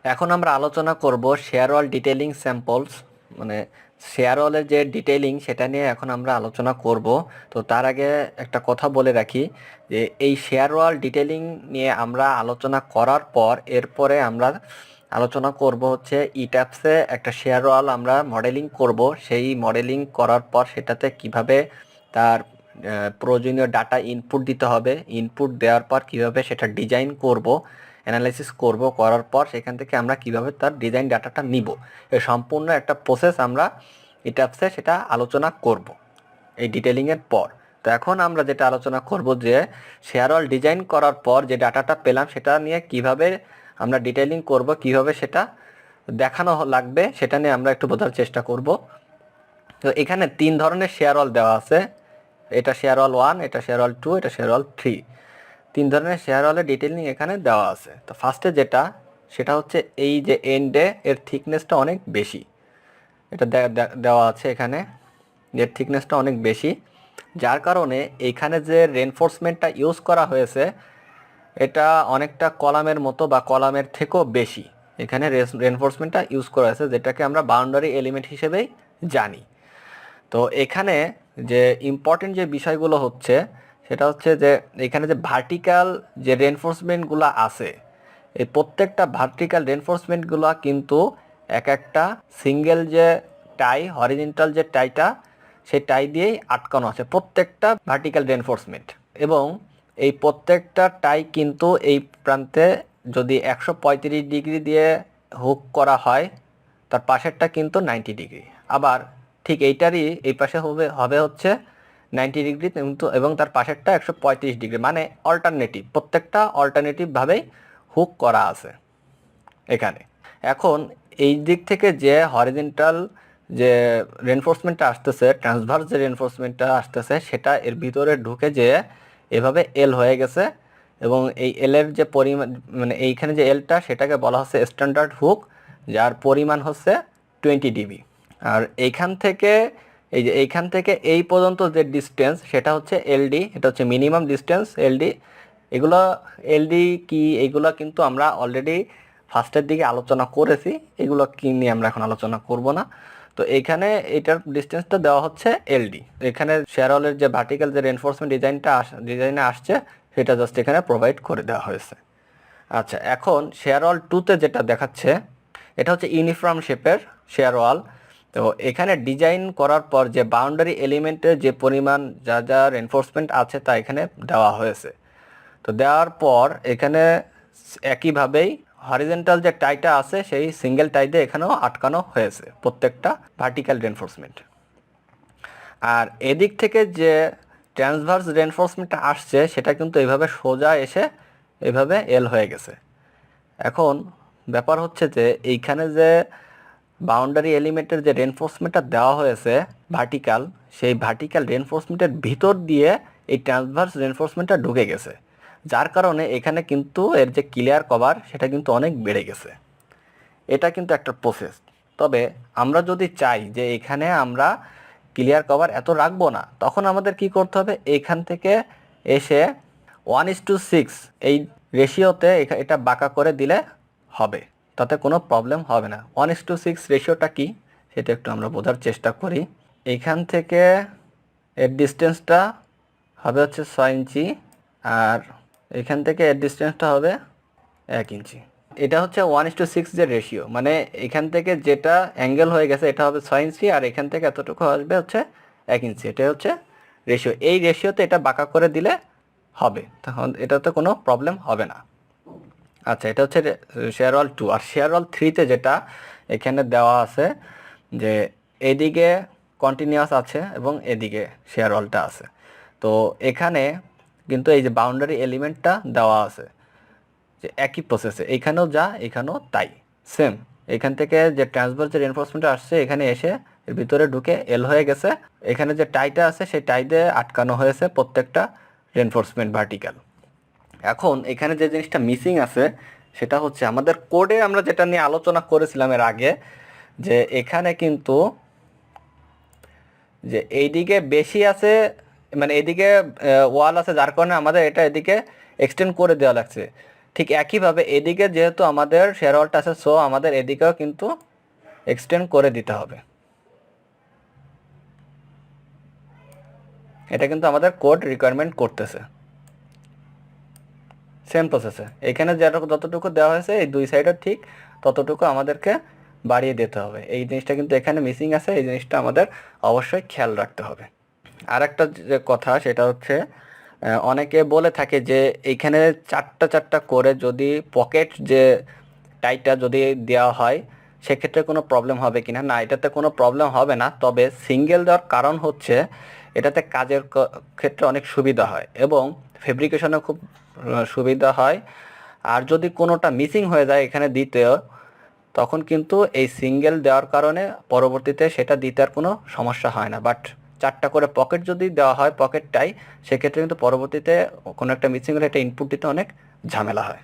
এখন আমরা আলোচনা করব শেয়ার ওয়াল ডিটেইলিং স্যাম্পলস, মানে শেয়ার ওয়ালের যে ডিটেইলিং সেটা নিয়ে এখন আমরা আলোচনা করব। তো তার আগে একটা কথা বলে রাখি যে এই শেয়ার ওয়াল ডিটেইলিং নিয়ে আমরা আলোচনা করার পর এরপরে আমরা আলোচনা করব হচ্ছে ইট্যাপসে একটা শেয়ার ওয়াল আমরা মডেলিং করব। সেই মডেলিং করার পর সেটাতে কিভাবে তার প্রয়োজনীয় ডাটা ইনপুট দিতে হবে, ইনপুট দেওয়ার পর কিভাবে সেটা ডিজাইন করব, অ্যানালাইসিস করব, করার পর সেখান থেকে আমরা কিভাবে তার ডিজাইন ডাটাটা নিব, এই সম্পূর্ণ একটা প্রসেস আমরা ইট্যাপসে সেটা আলোচনা করব এই ডিটেলিংয়ের পর। তো এখন আমরা যেটা আলোচনা করব যে শেয়ার ওয়াল ডিজাইন করার পর যে ডাটাটা পেলাম সেটা নিয়ে কিভাবে আমরা ডিটেইলিং করব, কিভাবে সেটা দেখানো লাগবে সেটা নিয়ে আমরা একটু বোঝার চেষ্টা করব। তো এখানে 3 ধরনের শেয়ার ওয়াল দেওয়া আছে, এটা শেয়ার ওয়াল 1, এটা শেয়ার ওয়াল 2, এটা শেয়ার ওয়াল 3। 3 ধরনের শেয়ার ওয়ালের ডিটেইলিং এখানে দেওয়া আছে। তো ফার্স্টে যেটা সেটা হচ্ছে এই যে এন্ডে এর থিকনেসটা অনেক বেশি, এটা দেওয়া আছে এখানে, এর থিকনেসটা অনেক বেশি, যার কারণে এইখানে যে রেনফোর্সমেন্টটা ইউজ করা হয়েছে এটা অনেকটা কলামের মতো বা কলামের থেকেও বেশি এখানে রেনফোর্সমেন্টটা ইউজ করা হয়েছে, যেটাকে আমরা বাউন্ডারি এলিমেন্ট হিসেবেই জানি। তো এখানে যে ইম্পর্টেন্ট যে বিষয়গুলো হচ্ছে সেটা হচ্ছে যে এখানে যে ভার্টিক্যাল যে রেনফোর্সমেন্টগুলো আছে, এই প্রত্যেকটা ভার্টিক্যাল রেনফোর্সমেন্টগুলো কিন্তু এক একটা সিঙ্গেল যে টাই, হরিজন্টাল যে টাইটা, সেই টাই দিয়েই আটকানো আছে প্রত্যেকটা ভার্টিক্যাল রেনফোর্সমেন্ট। এবং এই প্রত্যেকটা টাই কিন্তু এই প্রান্তে যদি 135 ডিগ্রি দিয়ে হুক করা হয়, তার পাশেরটা কিন্তু 90 ডিগ্রি। আবার ঠিক এইটারই এই পাশে হবে হচ্ছে 90 ডিগ্রি কিন্তু, এবং তার পাশেরটা 135 ডিগ্রি, মানে অল্টারনেটিভ, প্রত্যেকটা অল্টারনেটিভভাবেই হুক করা আছে এখানে। এখন এই দিক থেকে যে হরিজন্টাল যে রেনফোর্সমেন্টটা আসতেছে, ট্রান্সভার্স যে রেনফোর্সমেন্টটা আসতেছে, সেটা এর ভিতরে ঢুকে যে এভাবে এল হয়ে গেছে। এবং এই এলের যে পরিমাণ, মানে এইখানে যে এলটা সেটাকে বলা হচ্ছে স্ট্যান্ডার্ড হুক, যার পরিমাণ হচ্ছে 20 ডিবি। আর এইখান থেকে এইখান থেকে এই পর্যন্ত যে ডিস্টেন্স সেটা হচ্ছে এলডি, এটা হচ্ছে মিনিমাম ডিস্টেন্স এলডি। এগুলো এলডি কি, এগুলো কিন্তু আমরা অলরেডি ফার্স্টের দিকে আলোচনা করেছি, এগুলো কি নিয়ে আমরা এখন আলোচনা করব না। তো এইখানে এটার ডিস্টেন্সটা দেওয়া হচ্ছে এলডি। এখানে শেয়ার ওয়ালের যে ভার্টিক্যাল যে রেনফোর্সমেন্ট ডিজাইনে আসছে সেটা জাস্ট এখানে প্রোভাইড করে দেওয়া হয়েছে। আচ্ছা, এখন শেয়ার ওয়াল 2তে যেটা দেখাচ্ছে এটা হচ্ছে ইউনিফর্ম শেপের শেয়ার ওয়াল। তো এখানে ডিজাইন করার পর যে বাউন্ডারি এলিমেন্টের যে পরিমাণ যা যা রেনফোর্সমেন্ট আছে তা এখানে দেওয়া হয়েছে। তো দেওয়ার পর এখানে একইভাবেই হরিজন্টাল যে টাইটা আছে সেই সিঙ্গেল টাই দিয়ে এখানেও আটকানো হয়েছে প্রত্যেকটা ভার্টিক্যাল রেনফোর্সমেন্ট। আর এদিক থেকে যে ট্রান্সভার্স রেনফোর্সমেন্টটা আসছে সেটা কিন্তু এইভাবে সোজা এসে এইভাবে এল হয়ে গেছে। এখন ব্যাপার হচ্ছে যে এইখানে যে বাউন্ডারি এলিমেন্টের যে রেনফোর্সমেন্টটা দেওয়া হয়েছে ভার্টিক্যাল, সেই ভার্টিক্যাল রেনফোর্সমেন্টের ভিতর দিয়ে এই ট্রান্সভার্স রেনফোর্সমেন্টটা ঢুকে গেছে, যার কারণে এখানে কিন্তু এর যে ক্লিয়ার কভার সেটা কিন্তু অনেক বেড়ে গেছে। এটা কিন্তু একটা প্রসেস। তবে আমরা যদি চাই যে এখানে আমরা ক্লিয়ার কভার এত রাখবো না, তখন আমাদের কি করতে হবে, এইখান থেকে এসে 1:6 এই রেশিওতে এটা বাঁকা করে দিলে হবে, তাতে কোনো প্রবলেম হবে না। 1:6 রেশিওটা কি সেটা একটু আমরা বোঝার চেষ্টা করি। এইখান থেকে এর ডিস্টেন্সটা হবে হচ্ছে 6 ইঞ্চি, আর এখান থেকে এর ডিস্টেন্সটা হবে 1 ইঞ্চি। এটা হচ্ছে 1:6 যে রেশিও, মানে এখান থেকে যেটা অ্যাঙ্গেল হয়ে গেছে এটা হবে 6 ইঞ্চি, আর এখান থেকে এতটুকু আসবে হচ্ছে 1 ইঞ্চি। এটা হচ্ছে রেশিও। এই রেশিওতে এটা বাঁকা করে দিলে হবে, তখন এটাতে কোনো প্রবলেম হবে না। আচ্ছা, এটা হচ্ছে শেয়ার ওয়াল 2। আর শেয়ার ওয়াল 3তে যেটা এখানে দেওয়া আছে যে এদিকে কন্টিনিউয়াস আছে এবং এদিকে শেয়ার ওয়ালটা আছে। তো এখানে কিন্তু এই যে বাউন্ডারি এলিমেন্টটা দেওয়া আছে যে একই প্রসেসে, এখানেও যা এখানেও তাই সেম। এখান থেকে যে ট্রান্সভার্স যে রেনফোর্সমেন্ট আসছে এখানে এসে এর ভিতরে ঢুকে এল হয়ে গেছে। এখানে যে টাইটা আছে সেই টাই দিয়ে আটকানো হয়েছে প্রত্যেকটা রেনফোর্সমেন্ট ভার্টিক্যাল। এখন এখানে যে জিনিসটা মিসিং আছে সেটা হচ্ছে আমাদের কোডে আমরা যেটা নিয়ে আলোচনা করেছিলাম এর আগে, যে এখানে কিন্তু যে এইদিকে বেশি আছে, মানে এদিকে ওয়াল আছে, যার কারণে আমাদের এটা এদিকে এক্সটেন্ড করে দেওয়া লাগছে। ঠিক একইভাবে এদিকে যেহেতু আমাদের শেয়ার ওয়ালটা আছে, সো আমাদের এদিকেও কিন্তু এক্সটেন্ড করে দিতে হবে। এটা কিন্তু আমাদের কোড রিকোয়ারমেন্ট করতেছে। সেম প্রসেসে এখানে যতটুকু দেওয়া হয়েছে এই দুই সাইডও ঠিক ততটুকু আমাদেরকে বাড়িয়ে দিতে হবে। এই জিনিসটা কিন্তু এখানে মিসিং আছে, এই জিনিসটা আমাদের অবশ্যই খেয়াল রাখতে হবে। আর একটা যে কথা সেটা হচ্ছে অনেকে বলে থাকে যে এইখানে চারটা চারটা করে যদি পকেট যে টাইটা যদি দেওয়া হয় সেক্ষেত্রে কোনো প্রবলেম হবে কিনা। না, এটাতে কোনো প্রবলেম হবে না, তবে সিঙ্গেল দেওয়ার কারণ হচ্ছে এটাতে কাজের ক্ষেত্রে অনেক সুবিধা হয় এবং ফেব্রিকেশনে খুব সুবিধা হয়। আর যদি কোনোটা মিসিং হয়ে যায় এখানে দিতেও, তখন কিন্তু এই সিঙ্গেল দেওয়ার কারণে পরবর্তীতে সেটা দিতে আর কোনো সমস্যা হয় না। বাট চারটা করে পকেট যদি দেওয়া হয় পকেটটাই, সেক্ষেত্রে কিন্তু পরবর্তীতে কোনো একটা মিসিং হলে এটা ইনপুট দিতে অনেক ঝামেলা হয়।